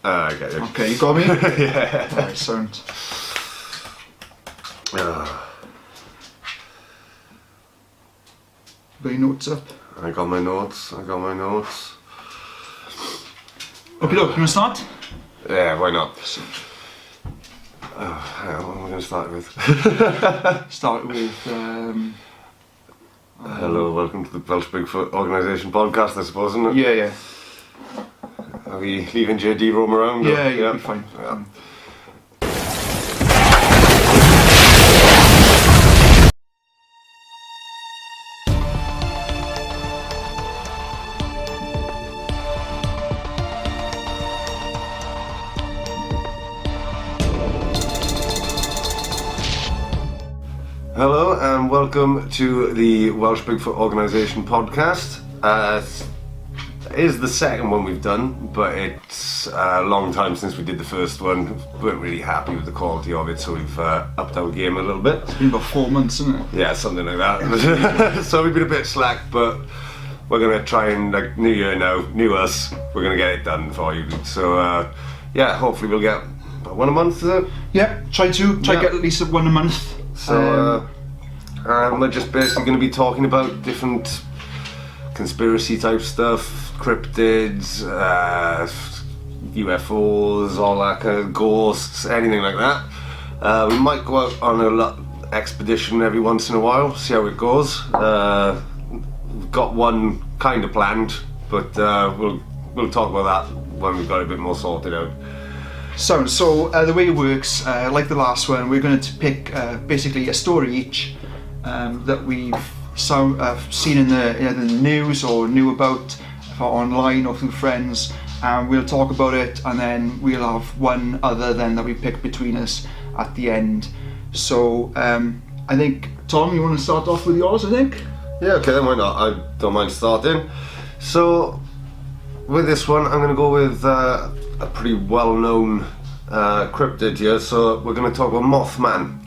I get it. Okay, you got me? Yeah. Alright, sound. Got your notes up? I got my notes. Okay, look, you wanna start? Yeah, why not? Hang on, what am I going to start with? Start with, Hello, welcome to the Welsh Bigfoot organisation podcast, I suppose, isn't it? yeah. Are we leaving JD roam around? Yeah, you'll be fine. Yeah. Hello and welcome to the Welsh Bigfoot organisation podcast. It is the second one we've done, but it's a long time since we did the first one. We weren't really happy with the quality of it, so we've upped our game a little bit. It's been about 4 months, isn't it? Yeah, something like that. So we've been a bit slack, but we're going to try and, like, new year now, new us, we're going to get it done for you. So, yeah, hopefully we'll get about one a month, is it? Yeah, try to get at least one a month. So, we're just basically going to be talking about different conspiracy type stuff, cryptids, UFOs, all that kind of ghosts, anything like that. We might go out on a expedition every once in a while, see how it goes. We've got one kind of planned, but we'll talk about that when we've got a bit more sorted out. So the way it works, like the last one, we're going to pick basically a story each that we've seen in the news or knew about online or through friends, and we'll talk about it, and then we'll have one other then that we pick between us at the end. So I think, Tom, you want to start off with yours, I think? Yeah, okay, then why not? I don't mind starting. So with this one, I'm going to go with a pretty well-known cryptid here. So we're going to talk about Mothman.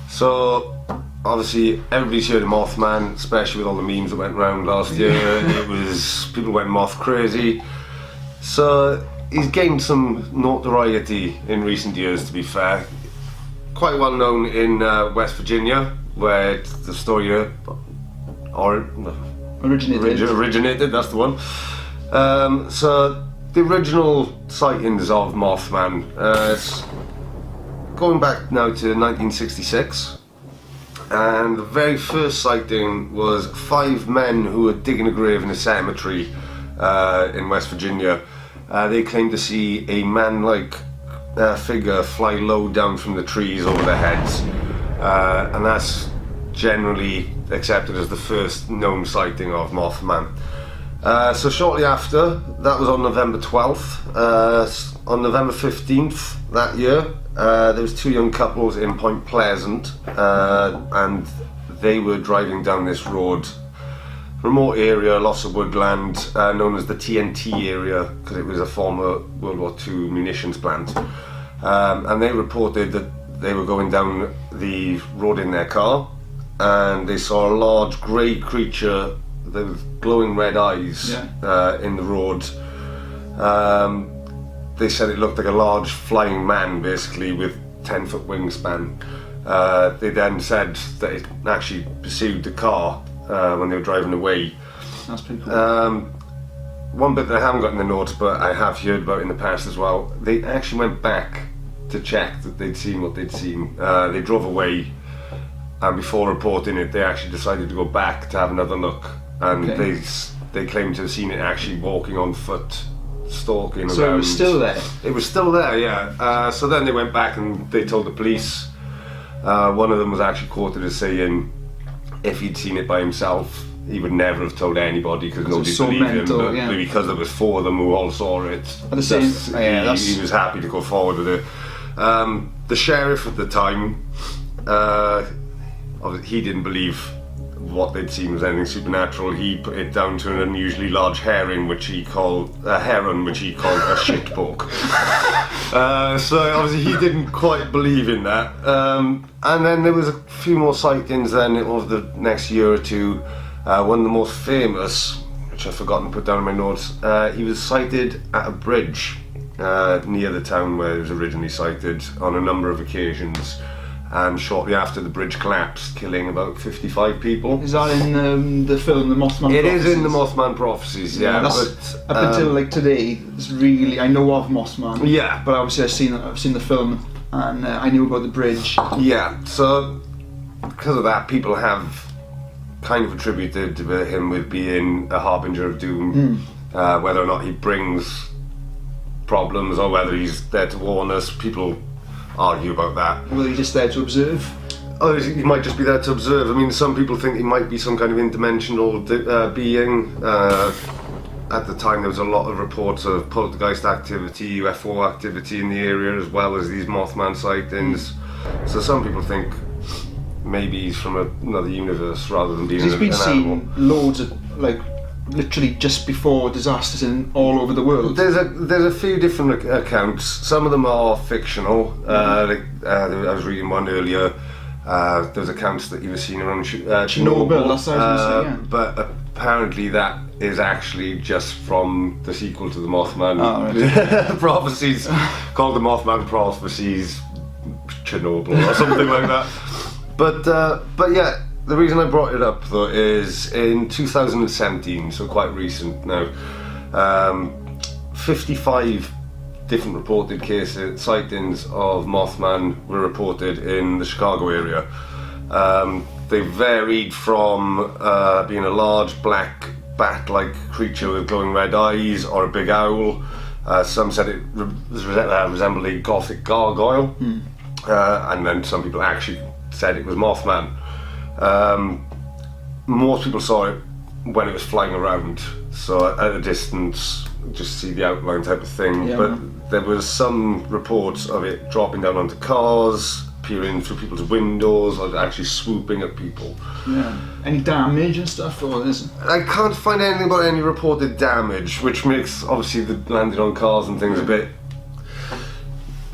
So obviously everybody's heard of Mothman, especially with all the memes that went around last year. It was, people went moth crazy. So he's gained some notoriety in recent years, to be fair. Quite well known in West Virginia, where the story originated, that's the one. So the original sightings of Mothman, it's going back now to 1966. And the very first sighting was 5 men who were digging a grave in a cemetery in West Virginia. They claimed to see a man-like figure fly low down from the trees over their heads. And that's generally accepted as the first known sighting of Mothman. So shortly after, that was on November 12th. On November 15th that year, there was 2 young couples in Point Pleasant, and they were driving down this road, remote area, lots of woodland, known as the TNT area, because it was a former World War II munitions plant. And they reported that they were going down the road in their car, and they saw a large grey creature with glowing red eyes in the road. They said it looked like a large flying man, basically, with 10-foot wingspan. They then said that it actually pursued the car when they were driving away. That's pretty cool. One bit that I haven't got in the notes, but I have heard about in the past as well, they actually went back to check that they'd seen what they'd seen. They drove away, and before reporting it, they actually decided to go back to have another look. And they claimed to have seen it actually walking on foot, stalking around. So it was still there? It was still there, yeah. So then they went back and they told the police. One of them was actually quoted as saying if he'd seen it by himself, he would never have told anybody because nobody believed him. But because there was 4 of them who all saw it, he was happy to go forward with it. The sheriff at the time, he didn't believe what they'd seen was anything supernatural. He put it down to an unusually large heron, which he called a shit poke. So obviously he didn't quite believe in that. And then there was a few more sightings then over the next year or two. One of the most famous, which I've forgotten to put down in my notes, he was sighted at a bridge near the town where it was originally sighted on a number of occasions, and shortly after the bridge collapsed, killing about 55 people. Is that in the film, The Mothman? It is in the Mothman Prophecies, yeah. That's, but up until like today, it's really, I know of Mothman. Yeah. But obviously I've seen the film, and I knew about the bridge. Yeah. So because of that, people have kind of attributed him with being a harbinger of doom. Whether or not he brings problems or whether he's there to warn us, people argue about that. Well, he's just there to observe. Oh, he might just be there to observe. I mean, some people think he might be some kind of interdimensional being. At the time, there was a lot of reports of poltergeist activity, UFO activity in the area, as well as these Mothman sightings. So some people think maybe he's from another universe rather than being He's been an seen animal. loads of, like, literally just before disasters in all over the world. There's a few different accounts. Some of them are fictional. I was reading one earlier. There's accounts that he was seen around Chernobyl. That's what I was going to say, yeah. But apparently that is actually just from the sequel to the Mothman Prophecies, called the Mothman Prophecies Chernobyl or something like that. But yeah. The reason I brought it up though is in 2017, so quite recent now, 55 different reported sightings of Mothman were reported in the Chicago area. They varied from being a large black bat-like creature with glowing red eyes or a big owl. Some said it resembled a gothic gargoyle, and then some people actually said it was Mothman. Most people saw it when it was flying around, so at a distance, just see the outline type of thing. Yeah. But there was some reports of it dropping down onto cars, peering through people's windows, or actually swooping at people. Yeah. Any damage and stuff, or is? I can't find anything about any reported damage, which makes obviously the landing on cars and things a bit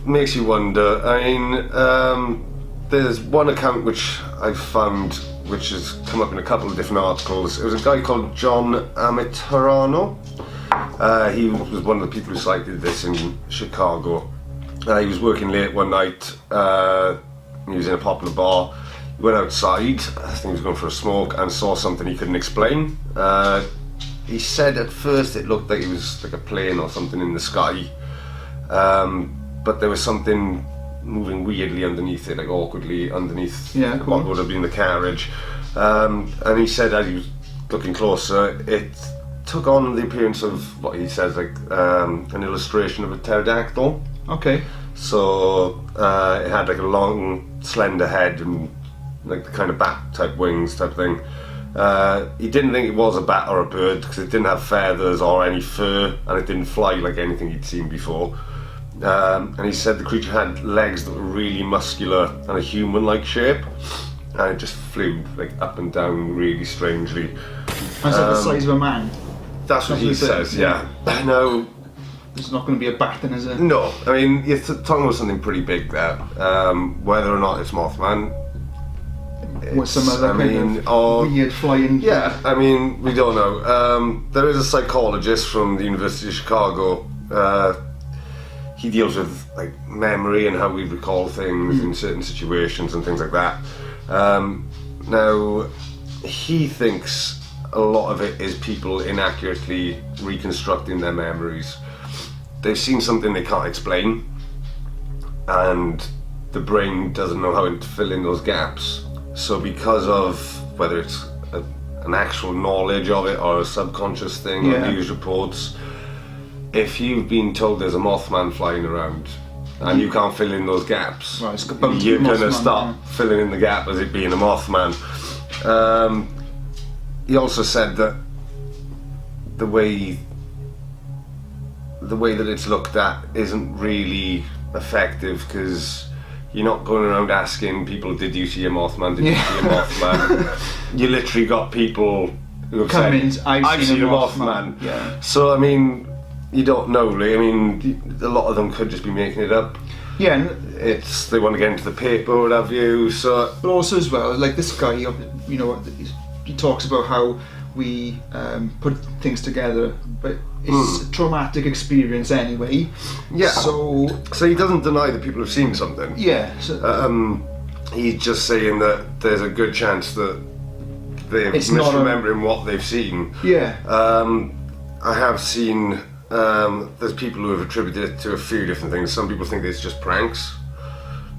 makes you wonder. I mean, there's one account which I found, which has come up in a couple of different articles. It was a guy called John Amitarano. He was one of the people who sighted this in Chicago. He was working late one night. He was in a popular bar. He went outside, I think he was going for a smoke, and saw something he couldn't explain. He said at first it looked like it was like a plane or something in the sky, but there was something moving weirdly underneath it, like awkwardly underneath what would have been the carriage. And he said as he was looking closer, it took on the appearance of what he says like an illustration of a pterodactyl. Okay. So it had like a long, slender head and like the kind of bat type wings type thing. He didn't think it was a bat or a bird because it didn't have feathers or any fur, and it didn't fly like anything he'd seen before. And he said the creature had legs that were really muscular and a human-like shape, and it just flew like up and down really strangely. And is that the size of a man? That's what he says, yeah. Now, there's not going to be a bat then, is there? no, I mean, you're talking about something pretty big there. Whether or not it's Mothman, With some other weird flying... Yeah, I mean, we don't know. There is a psychologist from the University of Chicago. He deals with like memory and how we recall things in certain situations and things like that. Now, he thinks a lot of it is people inaccurately reconstructing their memories. They've seen something they can't explain, and the brain doesn't know how to fill in those gaps. So because of whether it's an actual knowledge of it or a subconscious thing or news reports, if you've been told there's a Mothman flying around and you can't fill in those gaps, you're going to start filling in the gap as it being a Mothman. He also said that the way that it's looked at isn't really effective, because you're not going around asking people, did you see a Mothman, did you see a Mothman? You literally got people who have said, I've seen a Mothman. Yeah. So I mean, you don't know really. I mean, a lot of them could just be making it up. Yeah, and they want to get into the paper or what have you. So, but also as well, like this guy, you know, he talks about how we put things together, but it's a traumatic experience anyway. Yeah. So he doesn't deny that people have seen something. yeah. So, He's just saying that there's a good chance that they're It's not misremembering what they've seen. yeah. I have seen there's people who have attributed it to a few different things. Some people think it's just pranks,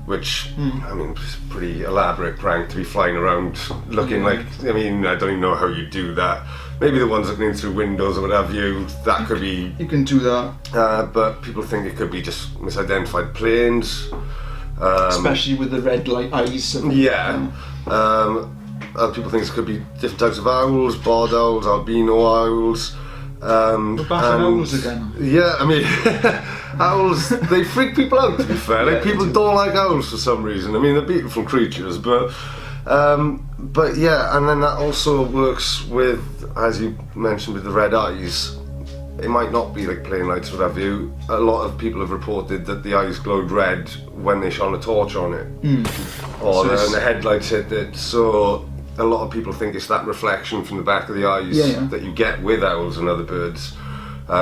which I mean, it's a pretty elaborate prank to be flying around looking like. I mean, I don't even know how you do that. Maybe the ones looking in through windows or what have you. That could be. You can do that, But people think it could be just misidentified planes. especially with the red light eyes. Yeah. Other people think it could be different types of owls, barred owls, albino owls. We're back on owls again. Yeah, I mean, owls, they freak people out, to be fair. Like, Yeah, people don't like owls for some reason. I mean, they're beautiful creatures, but yeah, and then that also works with, as you mentioned, with the red eyes. It might not be like plain lights, what have you. A lot of people have reported that the eyes glowed red when they shone a torch on it, or So when the headlights hit it. So a lot of people think it's that reflection from the back of the eyes that you get with owls and other birds,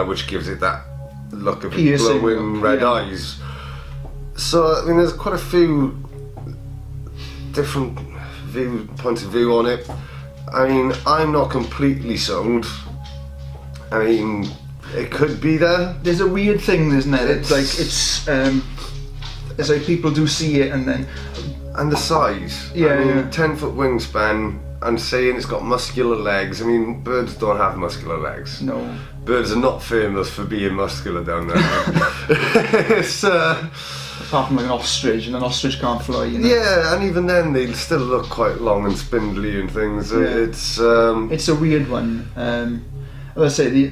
which gives it that look of Piercing glowing look, red yeah. eyes. So I mean, there's quite a few different points of view on it. I mean, I'm not completely sold. I mean, it could be there. There's a weird thing, isn't it? It's like people do see it and then And the size. Yeah, I mean, yeah. 10-foot wingspan and saying it's got muscular legs. I mean, birds don't have muscular legs. no. Birds are not famous for being muscular down there. It's, Apart from like an ostrich, and an ostrich can't fly. You know? yeah, and even then they still look quite long and spindly and things. Yeah. It's It's a weird one. As I say,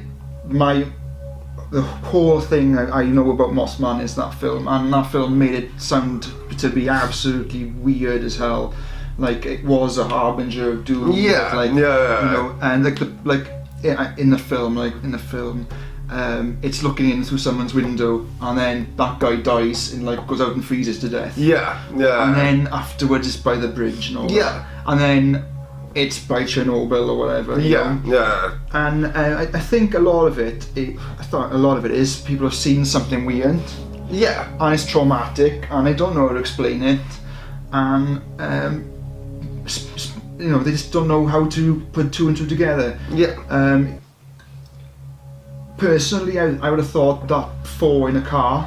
the whole thing I know about Mothman is that film, and that film made it sound to be absolutely weird as hell. Like it was a harbinger of doom. Yeah, like, yeah. You know, and in the film, it's looking in through someone's window, and then that guy dies and like goes out and freezes to death. yeah, yeah. And then afterwards it's by the bridge and all Yeah. that. And then it's by Chernobyl or whatever. you yeah, know? yeah. And I think a lot of it is people have seen something weird, Yeah. and it's traumatic, and they don't know how to explain it, and you know, they just don't know how to put two and two together. Yeah. Personally, I would have thought that 4 in a car,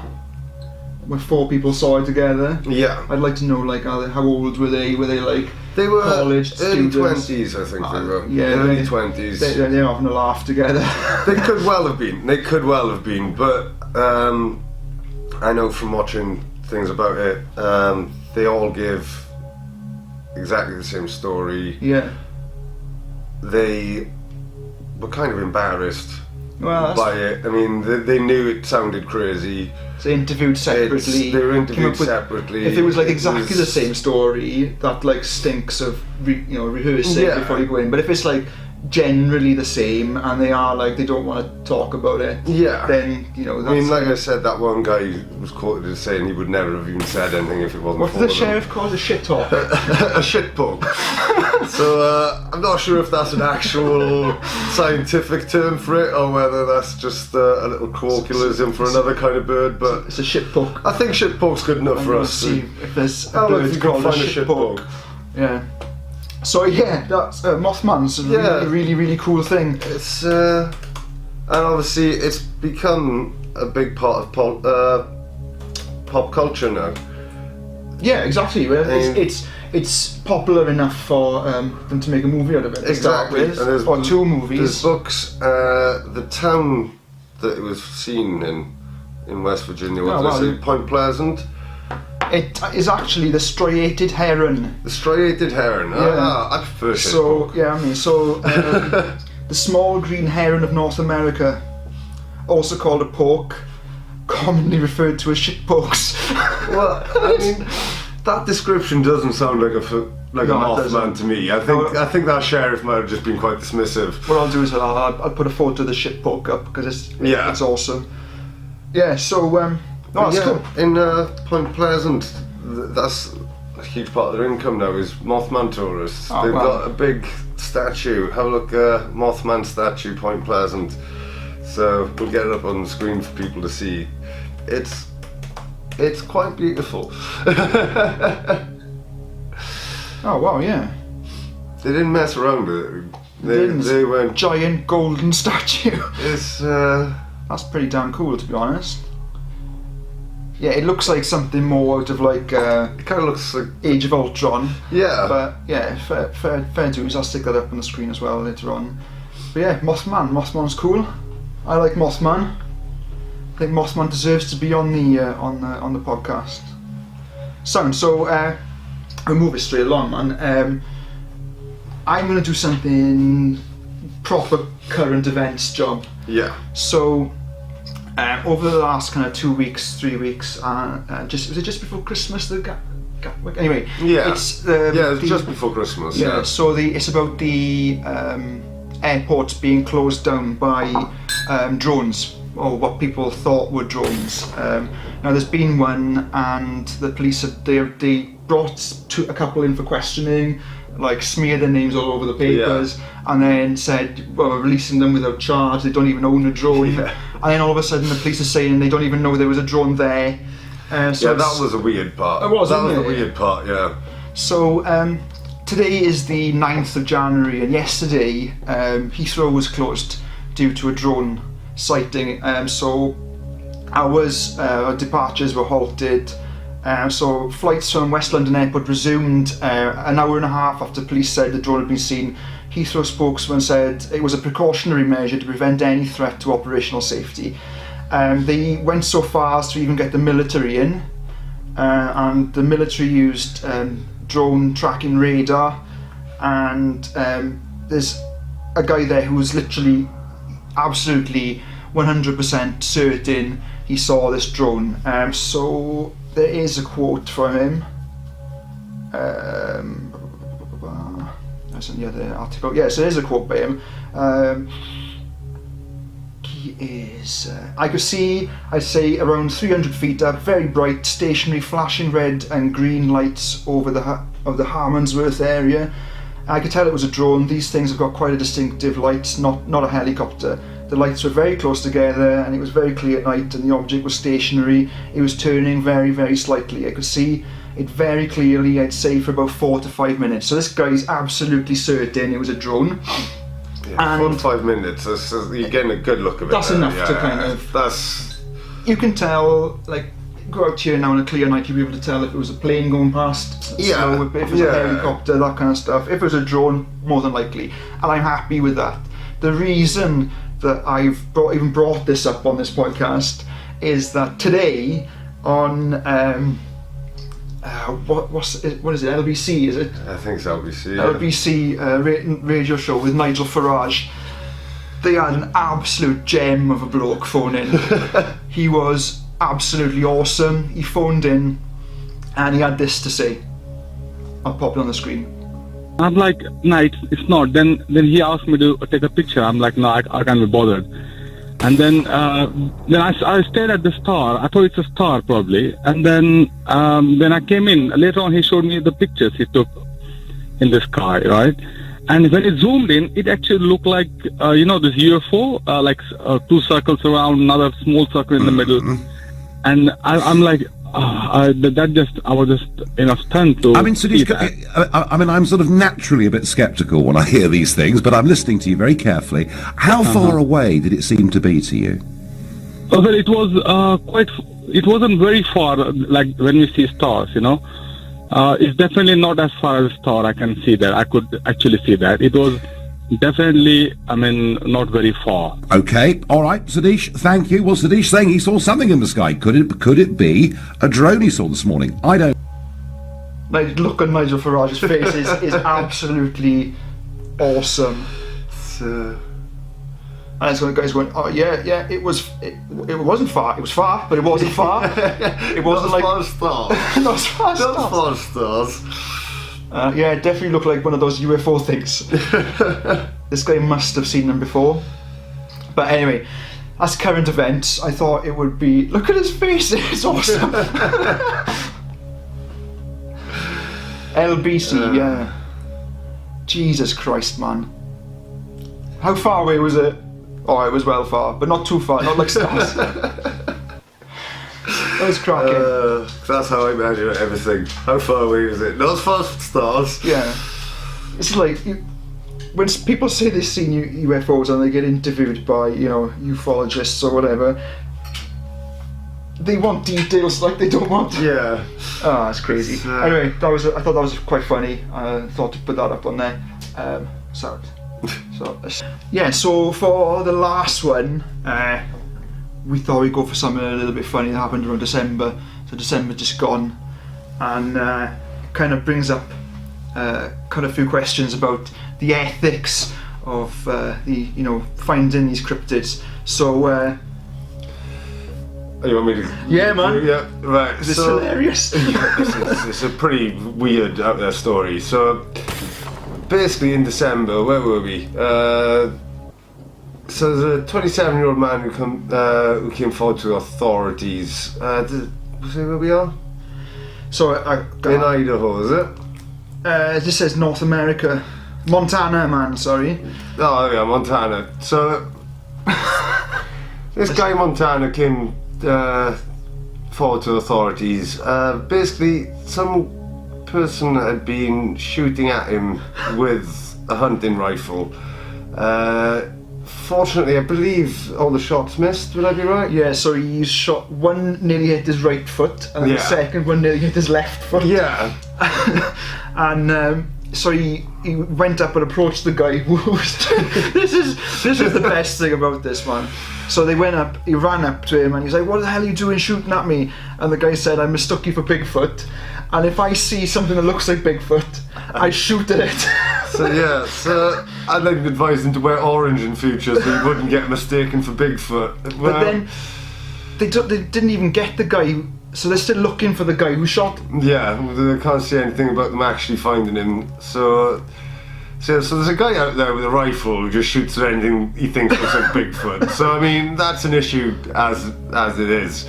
where 4 people saw it together. Yeah. I'd like to know, like, how old were they? Were they like They were college early students? 20s, I think they were. Yeah, early 20s. They're having a laugh together. They could well have been. They could well have been. But I know from watching things about it, they all give exactly the same story. Yeah. They were kind of embarrassed Well, by it. I mean, they knew it sounded crazy. they interviewed separately. They were came interviewed up with- separately. If it was like exactly It was- the same story, that like stinks of rehearsing Yeah. before you go in. But if it's like generally the same, and they are like they don't want to talk about it, Yeah. then you know. That's, I mean, like I said, that one guy was quoted as saying he would never have even said anything if it wasn't what for did the them. sheriff call it? A shit talker? A shit poke. So I'm not sure if that's an actual scientific term for it or whether that's just a little colloquialism for another kind of bird. But It's a shit poke. I think shit poke's good enough for We'll us. see if there's a I'll let bird you go called find a a shit shit poke. poke. Yeah. So yeah, that's Mothman's a Yeah. really, really cool thing. It's and obviously it's become a big part of pop culture now. Yeah, exactly. Well, it's popular enough for them to make a movie out of it. to start Exactly. with, And there's- or 2 There's movies. books. The town that it was seen in West Virginia, what Oh, did I wow. say? Point Pleasant. It is actually the striated heron. The striated heron. Yeah. I prefer shit So poke. yeah, I mean, the small green heron of North America, also called a poke, commonly referred to as shit pokes. Well, I mean, that description doesn't sound like a No, it Mothman doesn't. to me. I think that sheriff might have just been quite dismissive. What I'll do is I'll put a photo of the shit poke up because it's awesome. Yeah. So no, that's Yeah, cool. in Point Pleasant, that's a huge part of their income now is Mothman tourists. Oh, They've wow. got a big statue. Have a look, Mothman statue, Point Pleasant. So we'll get it up on the screen for people to see. It's quite beautiful. Oh wow, yeah. They didn't mess around with it. They went giant golden statue. It's that's pretty damn cool, to be honest. Yeah, it looks like something more out of like it kind of looks like Age of Ultron. Yeah. But yeah, fair dues. I'll stick that up on the screen as well later on. But yeah, Mothman's cool. I like Mothman. I think Mothman deserves to be on the podcast. So we'll move it straight along, man. I'm gonna do something proper current events job. Yeah. So over the last kind of 2 weeks, 3 weeks, was it just before Christmas? Anyway. Yeah. It's it was just before Christmas. Yeah. So it's about the airports being closed down by drones, or what people thought were drones. Now there's been one, and the police they brought a couple in for questioning, like smeared their names all over the papers, and then said, well, we're releasing them without charge, they don't even own a drone. And then all of a sudden the police are saying they don't even know there was a drone there. So that was a weird part. That was the weird part, yeah. So today is the 9th of January, and yesterday Heathrow was closed due to a drone sighting. So our departures were halted. So flights from West London Airport resumed an hour and a half after police said the drone had been seen. Heathrow spokesman said it was a precautionary measure to prevent any threat to operational safety. They went so far as to even get the military in, and the military used drone tracking radar, and there's a guy there who was literally absolutely 100% certain he saw this drone. So there is a quote from him. That's in the other article. Yeah, so there's a quote by him. He is, I could see, I'd say around 300 feet up, very bright, stationary, flashing red and green lights over the Harmondsworth area. I could tell it was a drone. These things have got quite a distinctive light, not a helicopter. The lights were very close together, and it was very clear at night, and the object was stationary. It was turning very, very slightly. I could see it very clearly, I'd say, for about 4 to 5 minutes. So this guy's absolutely certain it was a drone. Yeah, and 4 to 5 minutes, you're getting a good look of it. That's enough to kind of... You can tell, like, go out here now on a clear night, you'll be able to tell if it was a plane going past, if it was a helicopter, that kind of stuff. If it was a drone, more than likely. And I'm happy with that. The reason that I've even brought this up on this podcast is that today on what is it, LBC, is it? I think it's LBC. LBC radio show with Nigel Farage. They had an absolute gem of a bloke phone in. He was absolutely awesome. He phoned in and he had this to say. I'll pop it on the screen. I'm like, no, it's not. Then he asked me to take a picture. I'm like, no, I can't be bothered. And then I stared at the star. I thought it's a star probably. And then I came in. Later on, he showed me the pictures he took in the sky, right? And when it zoomed in, it actually looked like this UFO, like 2 circles around, another small circle in the middle. And I'm like, I was just stunned to. I mean, Sadiq, I'm sort of naturally a bit sceptical when I hear these things, but I'm listening to you very carefully. How far away did it seem to be to you? Well, it was it wasn't very far, like when we see stars, It's definitely not as far as a star. I can see that. I could actually see that. It was definitely, not very far. Okay, all right, Sadish, thank you. Well, Sadish saying he saw something in the sky. Could it be a drone he saw this morning? I don't. Look on Nigel Farage's face is absolutely awesome. And it's guy's going, oh yeah, it wasn't far. It was far, but it wasn't far. It wasn't like not as far as stars. Not as far as stars. Not as far as stars. Yeah, it definitely looked like one of those UFO things. This guy must have seen them before. But anyway, as current events, I thought it would be... Look at his face, it's awesome. LBC, yeah. Jesus Christ, man. How far away was it? Oh, it was well far, but not too far, not like stars. That was cracking. That's how I measure everything. How far away is it? Not as far as stars. Yeah. It's like, when people say they've seen UFOs and they get interviewed by, ufologists or whatever, they want details like they don't want. Yeah. Oh, it's crazy. Anyway, I thought that was quite funny. I thought to put that up on there. So for the last one, we thought we'd go for something a little bit funny that happened around December. So December just gone, and kind of brings up kind of a few questions about the ethics of finding these cryptids. So. You want me to? Yeah, man. Yeah, right. This is hilarious. It's a pretty weird out there story. So, basically, in December, where were we? So there's a 27-year-old man who came forward to authorities. Was it where we are? So in Idaho, is it? This says North America, Montana, man. Sorry. Oh yeah, Montana. So this guy in Montana came forward to authorities. Basically, some person had been shooting at him with a hunting rifle. Fortunately, I believe all the shots missed. Would I be right? Yeah. So he shot one, nearly hit his right foot, and the second one nearly hit his left foot. Yeah. And so he went up and approached the guy who was this is the best thing about this, man. So he ran up to him and he's like, "What the hell are you doing shooting at me?" And the guy said, "I mistook you for Bigfoot, and if I see something that looks like Bigfoot, I shoot at it." So I'd like to advise him to wear orange in future so he wouldn't get mistaken for Bigfoot. But then they didn't even get the guy, so they're still looking for the guy who shot. Yeah, they can't say anything about them actually finding him. So there's a guy out there with a rifle who just shoots at anything he thinks looks like Bigfoot. So I mean, that's an issue as it is.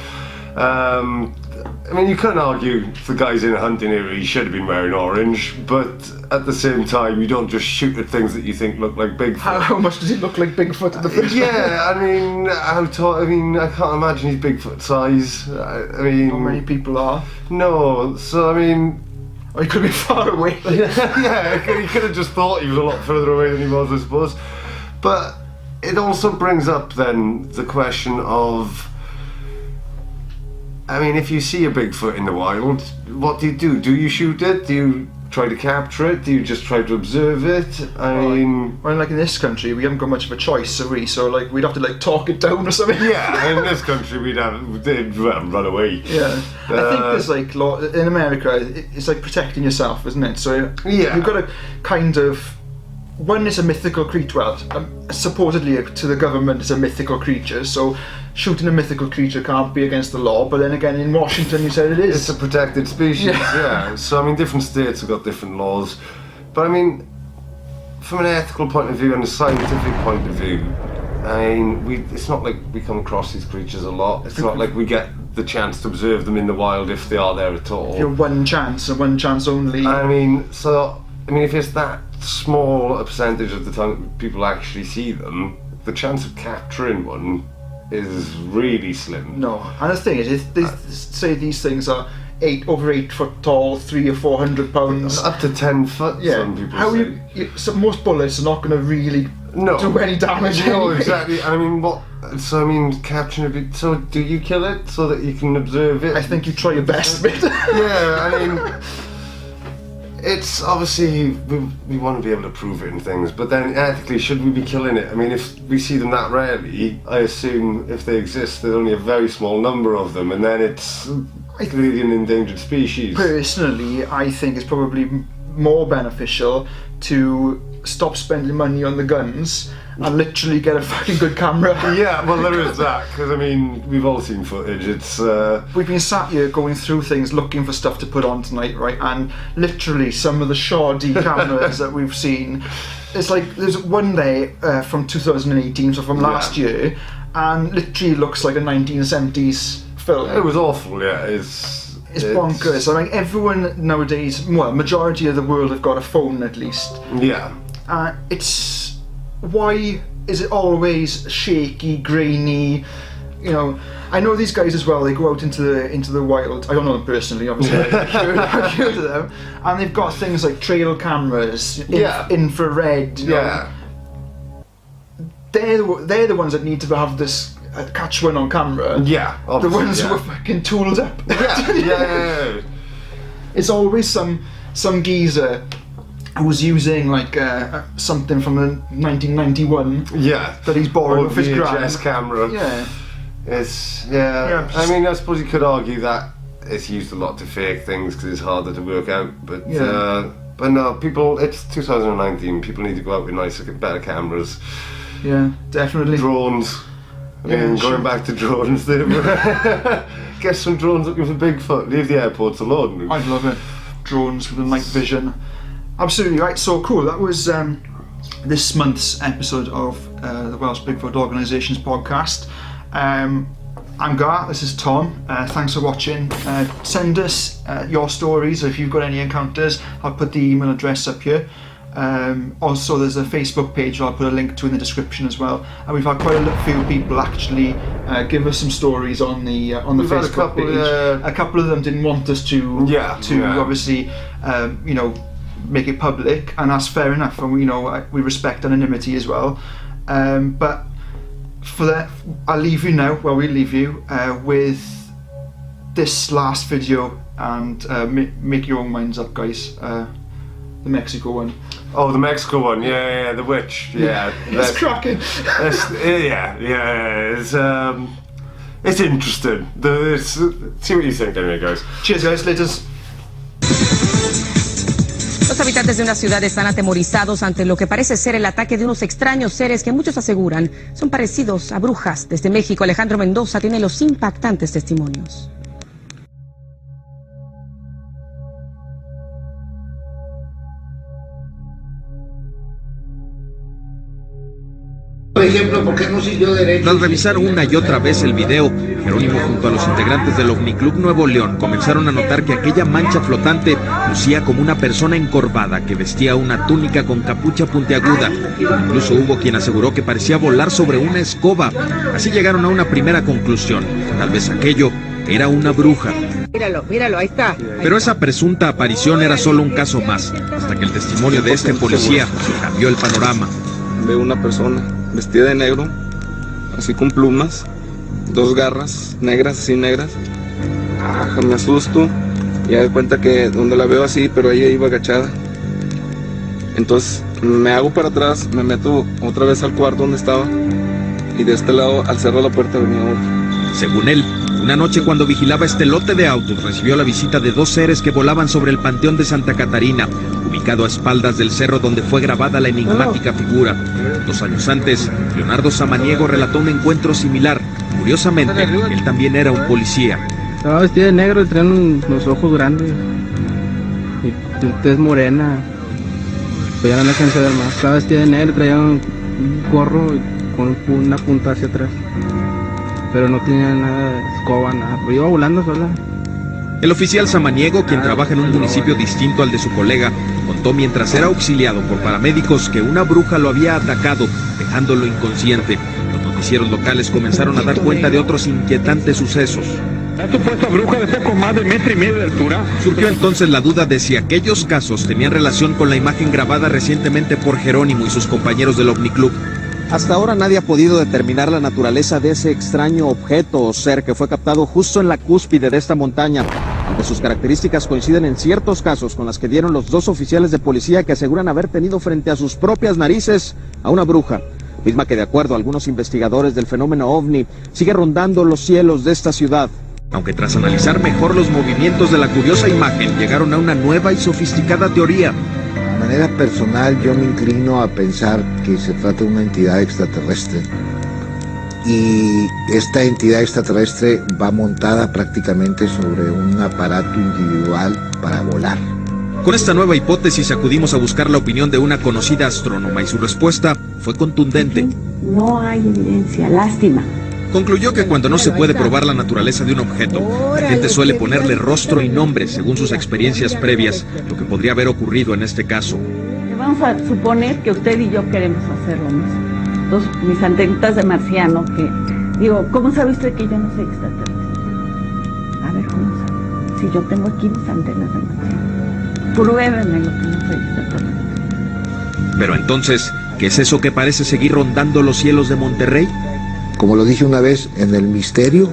I mean, you couldn't argue if the guy's in a hunting area, he should have been wearing orange, but at the same time, you don't just shoot at things that you think look like Bigfoot. How much does he look like Bigfoot at the first? Yeah, I mean, how tall? I mean, I can't imagine he's Bigfoot size. I mean, how many people are? No, so I mean, or he could be far away. Yeah, he could have just thought he was a lot further away than he was, I suppose. But it also brings up then the question of, I mean, if you see a Bigfoot in the wild, what do? Do you shoot it? Do you try to capture it? Do you just try to observe it? I mean... Well, like in this country, we haven't got much of a choice, have we? So, like, we'd have to, like, talk it down or something. Yeah, in this country, they'd run away. Yeah. I think there's, like, in America, it's like protecting yourself, isn't it? So, you've got to kind of... One is a mythical creature, well, supposedly to the government it's a mythical creature, so shooting a mythical creature can't be against the law, but then again in Washington you said it is. It's a protected species, yeah. So I mean different states have got different laws, but I mean from an ethical point of view and a scientific point of view, I mean it's not like we come across these creatures a lot, it's not like we get the chance to observe them in the wild if they are there at all. You're one chance and one chance only. I mean if it's that small a percentage of the time that people actually see them, the chance of capturing one is really slim. No, and the thing is, if they say these things are over 8 foot tall, 300 or 400 pounds, up to 10 foot. Yeah. Some people say. So most bullets are not going to really do any damage. No, anyway. exactly. I mean, capturing a bit. So, do you kill it so that you can observe it? I think you try your best, mate. Yeah, I mean. It's obviously we want to be able to prove it and things, but then ethically, should we be killing it? I mean, if we see them that rarely, I assume if they exist, there's only a very small number of them, and then it's clearly an endangered species. Personally, I think it's probably more beneficial to stop spending money on the guns and literally get a fucking good camera. Yeah, well there is that, because I mean, we've all seen footage, it's... We've been sat here going through things, looking for stuff to put on tonight, right, and literally some of the shoddy cameras that we've seen, it's like, there's one there from 2018, so from last year, and literally looks like a 1970s film. It was awful, yeah, It's bonkers. I mean, everyone nowadays, well, majority of the world have got a phone at least. Yeah. It's why is it always shaky, grainy? You know, I know these guys as well. They go out into the wild. I don't know them personally, obviously. I've heard of them, and they've got things like trail cameras, infrared. Yeah. They're the ones that need to have this catch one on camera. Yeah. The ones who are fucking tooled up. Yeah. It's always some geezer who was using like something from the 1991. Yeah. That he's borrowed off his VHS camera. Yeah. It's I mean, I suppose you could argue that it's used a lot to fake things because it's harder to work out. But no, people. It's 2019. People need to go out with nicer, better cameras. Yeah, definitely. Drones. I mean, going back to drones, get some drones looking for Bigfoot. Leave the airports alone. I'd love it. Drones with the night vision. Absolutely right. So cool. That was this month's episode of the Welsh Bigfoot Organisation's podcast. I'm Gar, this is Tom. Thanks for watching. Send us your stories if you've got any encounters. I'll put the email address up here. Also, there's a Facebook page I'll put a link to in the description as well. And we've had quite a few people actually give us some stories on the Facebook page. A couple of them didn't want us to obviously make it public, and that's fair enough. And we respect anonymity as well. But for that, I'll leave you now. Well, we'll leave you with this last video, and make your own minds up, guys. The Mexico one. Oh, the Mexico one. Yeah, the witch. Yeah, it's cracking. It's interesting. See what you think, anyway, guys. Cheers, guys. Laters. Los habitantes de una ciudad están atemorizados ante lo que parece ser el ataque de unos extraños seres que muchos aseguran son parecidos a brujas. Desde México, Alejandro Mendoza tiene los impactantes testimonios. Por ejemplo, ¿por qué no siguió derecho? Tras revisar una y otra vez el video, Jerónimo junto a los integrantes del OVNI Club Nuevo León comenzaron a notar que aquella mancha flotante lucía como una persona encorvada que vestía una túnica con capucha puntiaguda. Incluso hubo quien aseguró que parecía volar sobre una escoba. Así llegaron a una primera conclusión: tal vez aquello era una bruja. Míralo, ahí está. Pero esa presunta aparición era solo un caso más, hasta que el testimonio de este policía cambió el panorama. Veo una persona vestida de negro, así con plumas, dos garras negras, así negras. Me asusto y me doy cuenta que donde la veo así, pero ella iba agachada. Entonces me hago para atrás, me meto otra vez al cuarto donde estaba, y de este lado, al cerrar la puerta, venía otro. Según él, una noche cuando vigilaba este lote de autos, recibió la visita de dos seres que volaban sobre el Panteón de Santa Catarina, ubicado a espaldas del cerro donde fue grabada la enigmática figura. 2 años antes, Leonardo Samaniego relató un encuentro similar. Curiosamente, él también era un policía. Estaba vestida de negro y traía los ojos grandes y tez morena. Pero ya no alcancé a ver más. Estaba vestida de negro y traía un gorro con una punta hacia atrás. Pero no tenía nada de escoba, nada. Pero iba volando sola. El oficial Samaniego, quien trabaja en un municipio distinto al de su colega, contó mientras era auxiliado por paramédicos que una bruja lo había atacado, dejándolo inconsciente. Los noticieros locales comenzaron a dar cuenta de otros inquietantes sucesos. La supuesta bruja de poco más de 1,5 metros de altura. Surgió entonces la duda de si aquellos casos tenían relación con la imagen grabada recientemente por Jerónimo y sus compañeros del OVNI Club. Hasta ahora nadie ha podido determinar la naturaleza de ese extraño objeto o ser que fue captado justo en la cúspide de esta montaña, aunque sus características coinciden en ciertos casos con las que dieron los 2 oficiales de policía que aseguran haber tenido frente a sus propias narices a una bruja, misma que de acuerdo a algunos investigadores del fenómeno OVNI sigue rondando los cielos de esta ciudad. Aunque tras analizar mejor los movimientos de la curiosa imagen, llegaron a una nueva y sofisticada teoría. De manera personal, yo me inclino a pensar que se trata de una entidad extraterrestre, y esta entidad extraterrestre va montada prácticamente sobre un aparato individual para volar. Con esta nueva hipótesis acudimos a buscar la opinión de una conocida astrónoma y su respuesta fue contundente. No hay evidencia, lástima. Concluyó que cuando no se puede probar la naturaleza de un objeto, la gente suele ponerle rostro y nombre según sus experiencias previas, lo que podría haber ocurrido en este caso. Vamos a suponer que usted y yo queremos hacer lo mismo. Entonces, mis antenitas de marciano, que digo, ¿cómo sabe usted que yo no soy extraterrestre? A ver, ¿cómo sabe? Si yo tengo aquí mis antenas de marciano. Pruébeme lo que no soy extraterrestre. Pero entonces, ¿qué es eso que parece seguir rondando los cielos de Monterrey? Como lo dije una vez, en el misterio